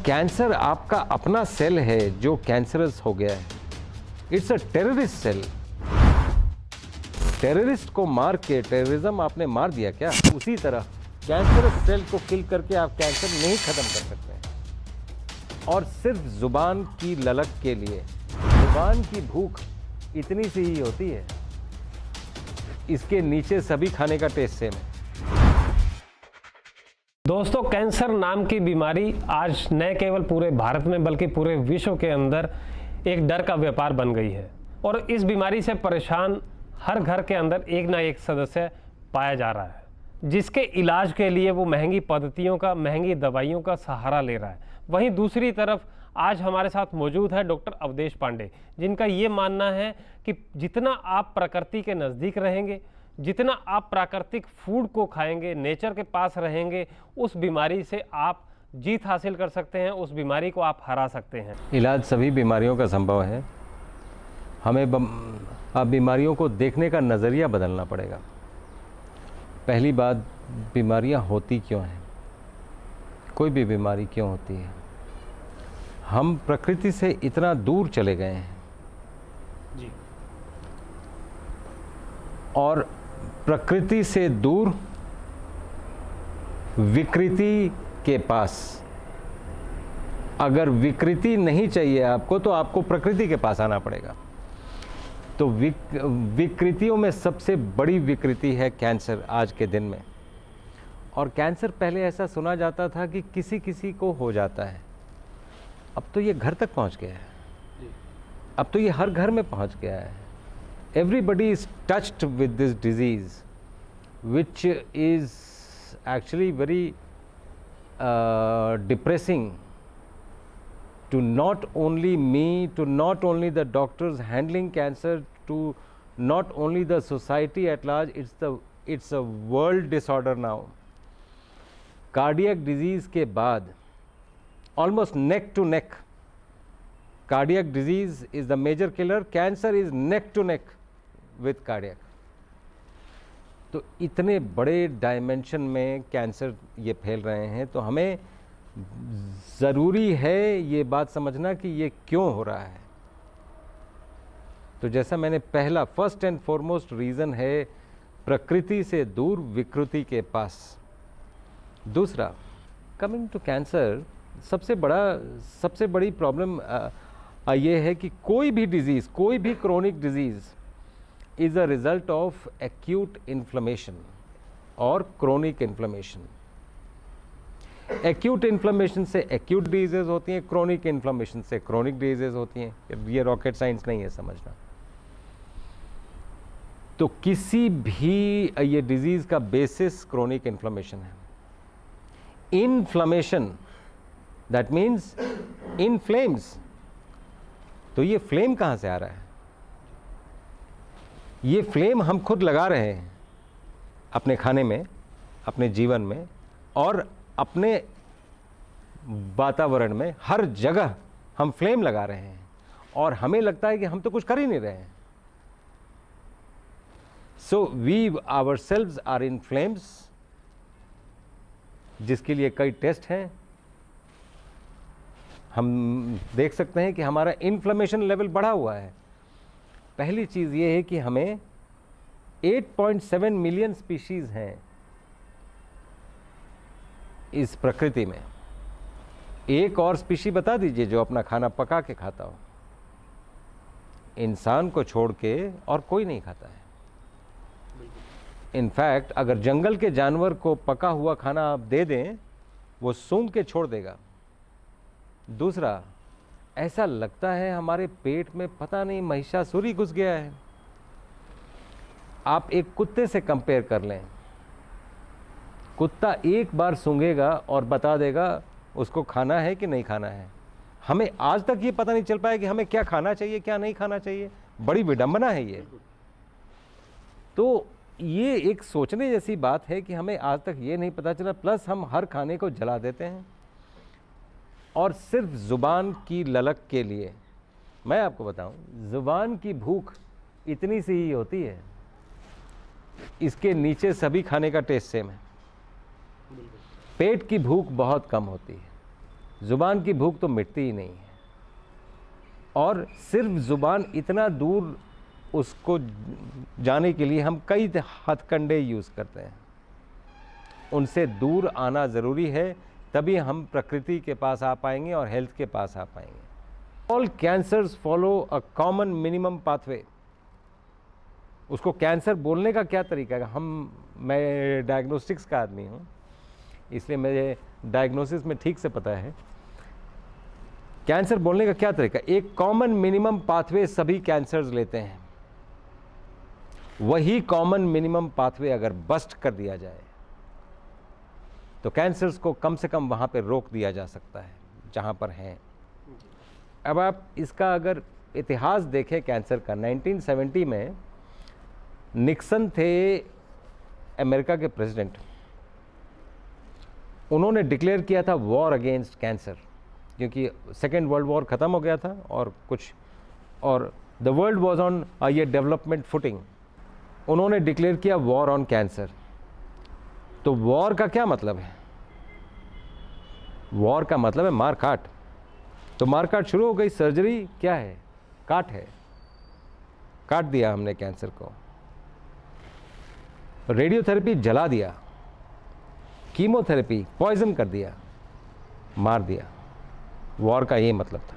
Cancer आपका अपना cell है जो कैंसरस हो गया है। It's a terrorist cell. Terrorist को मार के टेररिज्म आपने मार दिया क्या? उसी तरह कैंसरस सेल को किल करके आप कैंसर नहीं खत्म कर सकते हैं। और सिर्फ जुबान की ललक के लिए, जुबान की भूख इतनी सी ही होती है, इसके नीचे सभी खाने का टेस्ट सेम है। दोस्तों, कैंसर नाम की बीमारी आज न केवल पूरे भारत में बल्कि पूरे विश्व के अंदर एक डर का व्यापार बन गई है और इस बीमारी से परेशान हर घर के अंदर एक ना एक सदस्य पाया जा रहा है, जिसके इलाज के लिए वो महंगी पद्धतियों का, महंगी दवाइयों का सहारा ले रहा है। वहीं दूसरी तरफ आज हमारे साथ मौजूद है डॉक्टर अवधेश पांडे, जिनका ये मानना है कि जितना आप प्रकृति के नज़दीक रहेंगे, जितना आप प्राकृतिक फूड को खाएंगे, नेचर के पास रहेंगे, उस बीमारी से आप जीत हासिल कर सकते हैं, उस बीमारी को आप हरा सकते हैं। इलाज सभी बीमारियों का संभव है। हमें अब बीमारियों को देखने का नज़रिया बदलना पड़ेगा। पहली बात, बीमारियां होती क्यों हैं? कोई भी बीमारी क्यों होती है? हम प्रकृति से इतना दूर चले गए हैं जी। और प्रकृति से दूर विकृति के पास। अगर विकृति नहीं चाहिए आपको तो आपको प्रकृति के पास आना पड़ेगा। तो विकृतियों में सबसे बड़ी विकृति है कैंसर आज के दिन में। और कैंसर पहले ऐसा सुना जाता था कि किसी किसी को हो जाता है, अब तो ये घर तक पहुंच गया है। अब तो ये हर घर में पहुंच गया है। Everybody is touched with this disease, which is actually very depressing to not only me, to not only the doctors handling cancer, to not only the society at large. It's a world disorder now. Cardiac disease के बाद almost neck to neck. Cardiac disease is the major killer. Cancer is neck to neck with cardiac. तो इतने बड़े dimension में cancer ये फैल रहे हैं, तो हमें ज़रूरी है ये बात समझना कि ये क्यों हो रहा है। तो जैसा मैंने पहला, फर्स्ट एंड फॉरमोस्ट रीज़न है प्रकृति से दूर, विकृति के पास। दूसरा, कमिंग टू कैंसर, सबसे बड़ी प्रॉब्लम ये है कि कोई भी डिजीज़, कोई भी chronic disease is a result of acute inflammation और chronic inflammation. Acute inflammation से acute diseases होती हैं, chronic inflammation से chronic diseases होती हैं। ये rocket science नहीं है समझना। तो किसी भी ये डिजीज़ का बेसिस chronic inflammation है। Inflammation, that means inflames। तो ये फ्लेम कहाँ से आ रहा है? ये फ्लेम हम खुद लगा रहे हैं अपने खाने में, अपने जीवन में और अपने वातावरण में। हर जगह हम फ्लेम लगा रहे हैं और हमें लगता है कि हम तो कुछ कर ही नहीं रहे हैं। So we ourselves are in flames, जिसके लिए कई टेस्ट हैं। हम देख सकते हैं कि हमारा इन्फ्लेमेशन लेवल बढ़ा हुआ है। पहली चीज़ ये है कि हमें 8.7 मिलियन स्पीशीज़ हैं इस प्रकृति में। एक और स्पीशी बता दीजिए जो अपना खाना पका के खाता हो। इंसान को छोड़ के और कोई नहीं खाता है। इनफैक्ट अगर जंगल के जानवर को पका हुआ खाना आप दे दें, वो सूंघ के छोड़ देगा। दूसरा, ऐसा लगता है हमारे पेट में पता नहीं महिषासुर घुस गया है। आप एक कुत्ते से कंपेयर कर लें। कुत्ता एक बार सूंघेगा और बता देगा उसको खाना है कि नहीं खाना है। हमें आज तक ये पता नहीं चल पाया कि हमें क्या खाना चाहिए, क्या नहीं खाना चाहिए। बड़ी विडंबना है ये। तो ये एक सोचने जैसी बात है कि हमें आज तक ये नहीं पता चला। प्लस हम हर खाने को जला देते हैं और सिर्फ ज़ुबान की ललक के लिए। मैं आपको बताऊं, ज़ुबान की भूख इतनी सी ही होती है, इसके नीचे सभी खाने का टेस्ट सेम है। पेट की भूख बहुत कम होती है। ज़ुबान की भूख तो मिटती ही नहीं है। और सिर्फ ज़ुबान इतना दूर उसको जाने के लिए हम कई हथकंडे यूज़ करते हैं। उनसे दूर आना ज़रूरी है, तभी हम प्रकृति के पास आ पाएंगे और हेल्थ के पास आ पाएंगे। All cancers follow a common minimum pathway. उसको कैंसर बोलने का क्या तरीका है? मैं डायग्नोस्टिक्स का आदमी हूँ, इसलिए मुझे डायग्नोसिस में ठीक से पता है। कैंसर बोलने का क्या तरीका? एक कॉमन मिनिमम पाथवे सभी कैंसर्स लेते हैं। वही कॉमन मिनिमम पाथवे अगर बस्ट कर दिया जाए तो कैंसर्स को कम से कम वहां पे रोक दिया जा सकता है जहां पर हैं। अब आप इसका अगर इतिहास देखें कैंसर का, 1970 में निक्सन थे अमेरिका के प्रेसिडेंट। उन्होंने डिक्लेयर किया था वॉर अगेंस्ट कैंसर, क्योंकि सेकेंड वर्ल्ड वॉर ख़त्म हो गया था और द वर्ल्ड वॉज ऑन ये डेवलपमेंट फुटिंग। उन्होंने डिक्लेयर किया वॉर ऑन कैंसर। तो वॉर का क्या मतलब है? वॉर का मतलब है मार काट। तो मार काट शुरू हो गई। सर्जरी क्या है? काट है। काट दिया हमने कैंसर को। रेडियोथेरेपी जला दिया, कीमोथेरेपी पॉइजन कर दिया, मार दिया। वॉर का ये मतलब था।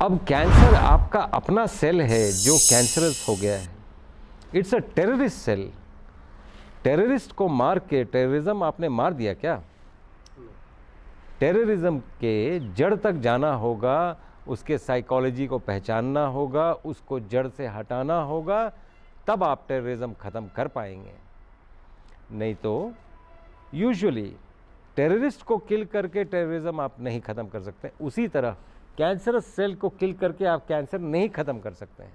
अब कैंसर आपका अपना सेल है जो कैंसरस हो गया है। It's a terrorist cell. Terrorist को मार के टेररिज्म आपने मार दिया क्या? टेररिज्म के जड़ तक जाना होगा, उसके साइकोलॉजी को पहचानना होगा, उसको जड़ से हटाना होगा, तब आप टेररिज्म ख़त्म कर पाएंगे। नहीं तो यूजुअली टेररिस्ट को किल करके टेररिज्म आप नहीं ख़त्म कर सकते। उसी तरह कैंसरस सेल को किल करके आप कैंसर नहीं ख़त्म कर सकते हैं।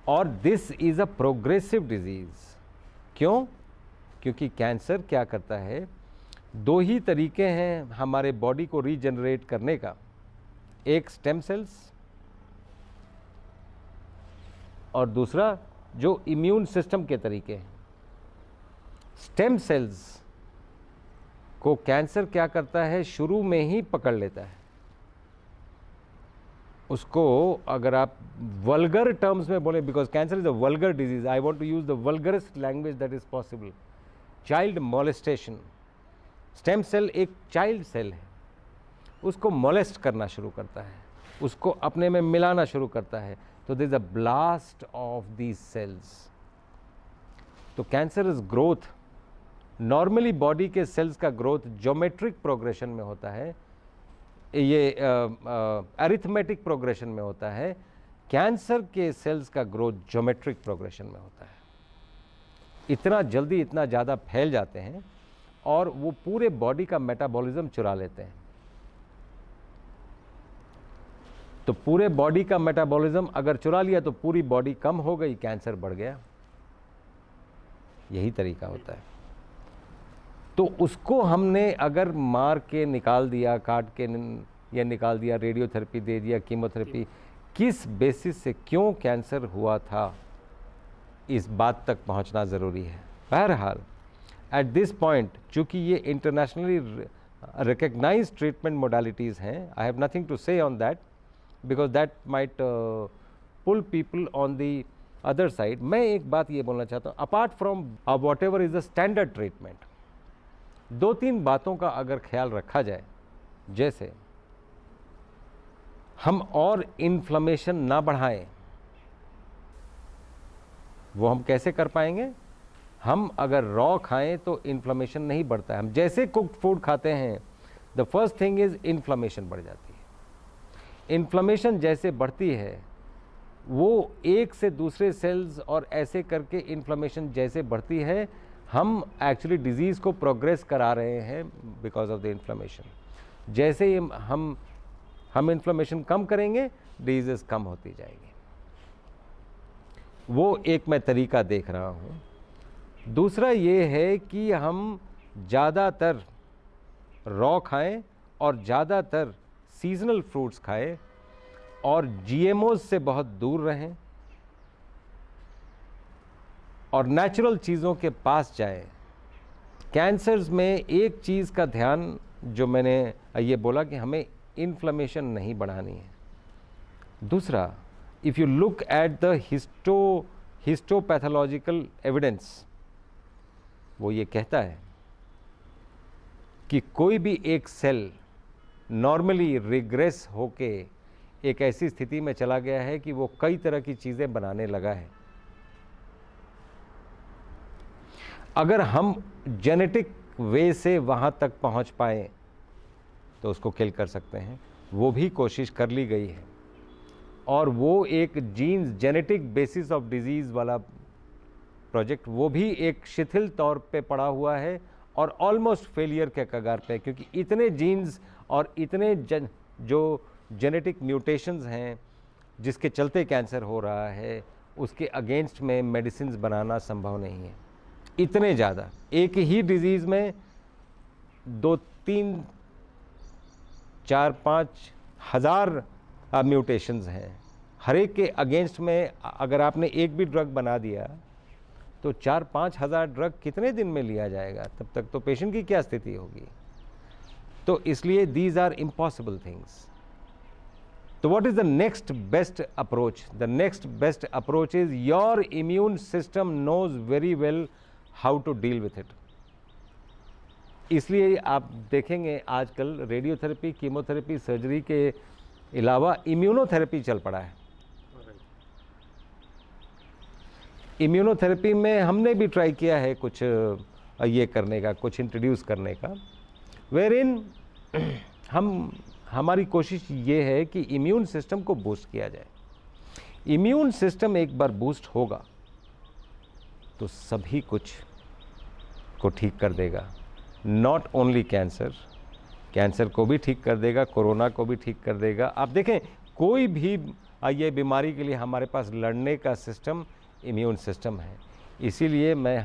और this is a progressive disease. क्यों? क्योंकि कैंसर क्या करता है, दो ही तरीके हैं हमारे बॉडी को रीजनरेट करने का। एक स्टेम सेल्स और दूसरा जो इम्यून सिस्टम के तरीके हैं। स्टेम सेल्स को कैंसर क्या करता है, शुरू में ही पकड़ लेता है। उसको अगर आप वल्गर टर्म्स में बोले, because cancer is a vulgar disease, I want to use the vulgarest language that is possible. Child molestation. Stem cell एक चाइल्ड सेल है, उसको मोलेस्ट करना शुरू करता है, उसको अपने में मिलाना शुरू करता है। तो there is a blast of these cells. तो cancer is growth. Normally body के सेल्स का ग्रोथ ज्योमेट्रिक प्रोग्रेशन में होता है, ये अरिथमेटिक प्रोग्रेशन में होता है। कैंसर के सेल्स का ग्रोथ ज्योमेट्रिक प्रोग्रेशन में होता है। इतना जल्दी, इतना ज़्यादा फैल जाते हैं और वो पूरे बॉडी का मेटाबॉलिज्म चुरा लेते हैं। तो पूरे बॉडी का मेटाबॉलिज्म अगर चुरा लिया तो पूरी बॉडी कम हो गई, कैंसर बढ़ गया। यही तरीका होता है। तो उसको हमने अगर मार के निकाल दिया, काट के या निकाल दिया, रेडियोथेरेपी दे दिया, कीमोथेरेपी, किस बेसिस से क्यों कैंसर हुआ था, इस बात तक पहुंचना ज़रूरी है। बहरहाल एट दिस पॉइंट, चूँकि ये इंटरनेशनली रिकग्नाइज ट्रीटमेंट मोडालिटीज़ हैं, I have nothing to say on that because that might pull people on the other side. मैं एक बात ये बोलना चाहता हूँ, apart from whatever is the standard treatment, दो तीन बातों का अगर ख्याल रखा जाए, जैसे हम और इन्फ्लेमेशन ना बढ़ाएं। वो हम कैसे कर पाएंगे? हम अगर रॉ खाएं तो इन्फ्लेमेशन नहीं बढ़ता है। हम जैसे कुक्ड फूड खाते हैं, the first thing is inflammation बढ़ जाती है। इन्फ्लेमेशन जैसे बढ़ती है, वो एक से दूसरे सेल्स और ऐसे करके इन्फ्लेमेशन जैसे बढ़ती है, हम एक्चुअली डिजीज़ को प्रोग्रेस करा रहे हैं बिकॉज ऑफ द इन्फ्लेमेशन। जैसे ही हम इन्फ्लेमेशन कम करेंगे, डिजीज़ कम होती जाएगी। वो एक मैं तरीका देख रहा हूँ। दूसरा ये है कि हम ज़्यादातर रॉ खाएं और ज़्यादातर सीजनल फ्रूट्स खाएं और जीएमओ से बहुत दूर रहें और नेचुरल चीज़ों के पास जाएं। कैंसर्स में एक चीज़ का ध्यान, जो मैंने ये बोला कि हमें इन्फ्लेमेशन नहीं बढ़ानी है। दूसरा, if you look at the histopathological evidence, वो ये कहता है कि कोई भी एक सेल नॉर्मली रिग्रेस होके एक ऐसी स्थिति में चला गया है कि वो कई तरह की चीज़ें बनाने लगा है। अगर हम जेनेटिक वे से वहाँ तक पहुँच पाए तो उसको किल कर सकते हैं। वो भी कोशिश कर ली गई है, और वो एक genes genetic basis of disease वाला प्रोजेक्ट, वो भी एक शिथिल तौर पे पड़ा हुआ है और ऑलमोस्ट फेलियर के कगार पे, क्योंकि इतने जीन्स और इतने जो जेनेटिक म्यूटेशंस हैं जिसके चलते कैंसर हो रहा है, उसके अगेंस्ट में मेडिसिन्स बनाना संभव नहीं है। इतने ज़्यादा, एक ही डिजीज़ में 2, 3, 4, 5 हज़ार म्यूटेशंस हैं। हर एक के अगेंस्ट में अगर आपने एक भी ड्रग बना दिया तो 4-5 हज़ार ड्रग कितने दिन में लिया जाएगा? तब तक तो पेशेंट की क्या स्थिति होगी? तो इसलिए दीज आर इम्पॉसिबल थिंग्स। तो what is the next best approach? The next best approach is your immune system knows very well how to deal with it. इसलिए आप देखेंगे आजकल रेडियोथेरेपी, कीमोथेरेपी, सर्जरी के अलावा इम्यूनोथेरेपी चल पड़ा है। इम्यूनोथेरेपी में हमने भी ट्राई किया है कुछ ये करने का, कुछ इंट्रोड्यूस करने का, वेरिन हमारी कोशिश ये है कि इम्यून सिस्टम को बूस्ट किया जाए। इम्यून सिस्टम एक बार बूस्ट होगा तो सभी कुछ को ठीक कर देगा। नॉट ओनली कैंसर, कैंसर को भी ठीक कर देगा, कोरोना को भी ठीक कर देगा। आप देखें, कोई भी ये बीमारी के लिए हमारे पास लड़ने का सिस्टम इम्यून सिस्टम है। इसीलिए मैं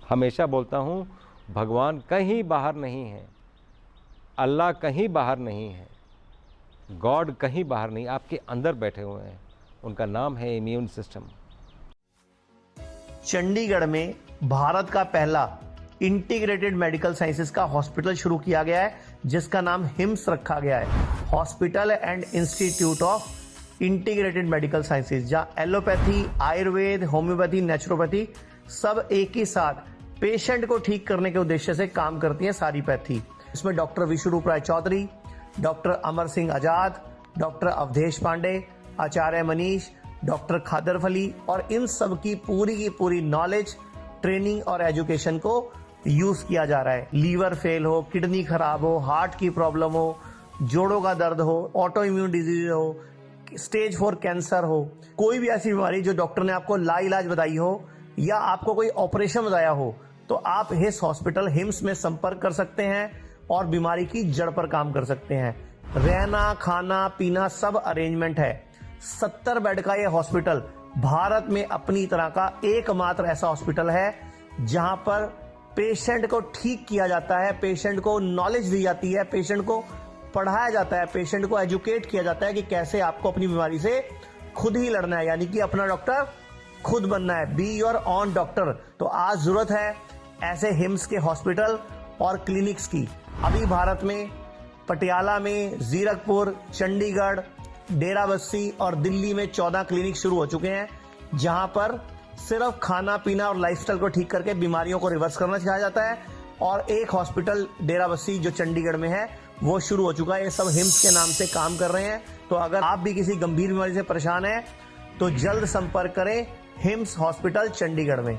हमेशा बोलता हूँ, भगवान कहीं बाहर नहीं है, अल्लाह कहीं बाहर नहीं है, गॉड कहीं बाहर नहीं, आपके अंदर बैठे हुए हैं। उनका नाम है इम्यून सिस्टम। चंडीगढ़ में भारत का पहला इंटीग्रेटेड मेडिकल साइंसेज का हॉस्पिटल शुरू किया गया है, जिसका नाम हिम्स रखा गया है, hospital and institute of integrated medical sciences, जहां एलोपैथी, आयुर्वेद, होम्योपैथी, नेचुरोपैथी सब एक ही साथ पेशेंट को ठीक करने के उद्देश्य से काम करती हैं सारी पैथी। इसमें डॉक्टर विष्णुरूप राय चौधरी, डॉक्टर अमर सिंह आजाद, डॉक्टर अवधेश पांडे, आचार्य मनीष, डॉक्टर खादर फली, और इन सब की पूरी नॉलेज, ट्रेनिंग और एजुकेशन को यूज किया जा रहा है। लीवर फेल हो, किडनी खराब हो, हार्ट की प्रॉब्लम हो, जोड़ों का दर्द हो, ऑटो इम्यून डिजीज हो, स्टेज 4 कैंसर हो, कोई भी ऐसी बीमारी जो डॉक्टर ने आपको लाइलाज बताई हो या आपको कोई ऑपरेशन बताया हो, तो आप हिस हॉस्पिटल हिम्स में संपर्क कर सकते हैं और बीमारी की जड़ पर काम कर सकते हैं। रहना, खाना, पीना सब अरेंजमेंट है। 70 बेड का यह हॉस्पिटल भारत में अपनी तरह का एकमात्र ऐसा हॉस्पिटल है जहां पर पेशेंट को ठीक किया जाता है, पेशेंट को नॉलेज दी जाती है, पेशेंट को पढ़ाया जाता है, पेशेंट को एजुकेट किया जाता है कि कैसे आपको अपनी बीमारी से खुद ही लड़ना है, यानी कि अपना डॉक्टर खुद बनना है। Be your on doctor. तो आज जरूरत है ऐसे हिम्स के हॉस्पिटल और क्लिनिक्स की। अभी भारत में पटियाला में, जीरकपुर, चंडीगढ़, डेराबस्सी और दिल्ली में 14 क्लिनिक शुरू हो चुके हैं, जहां पर सिर्फ खाना पीना और लाइफस्टाइल को ठीक करके बीमारियों को रिवर्स करना सिखाया जाता है। और एक हॉस्पिटल डेराबस्सी जो चंडीगढ़ में है वो शुरू हो चुका है। ये सब हिम्स के नाम से काम कर रहे हैं। तो अगर आप भी किसी गंभीर बीमारी से परेशान हैं तो जल्द संपर्क करें हिम्स हॉस्पिटल चंडीगढ़ में।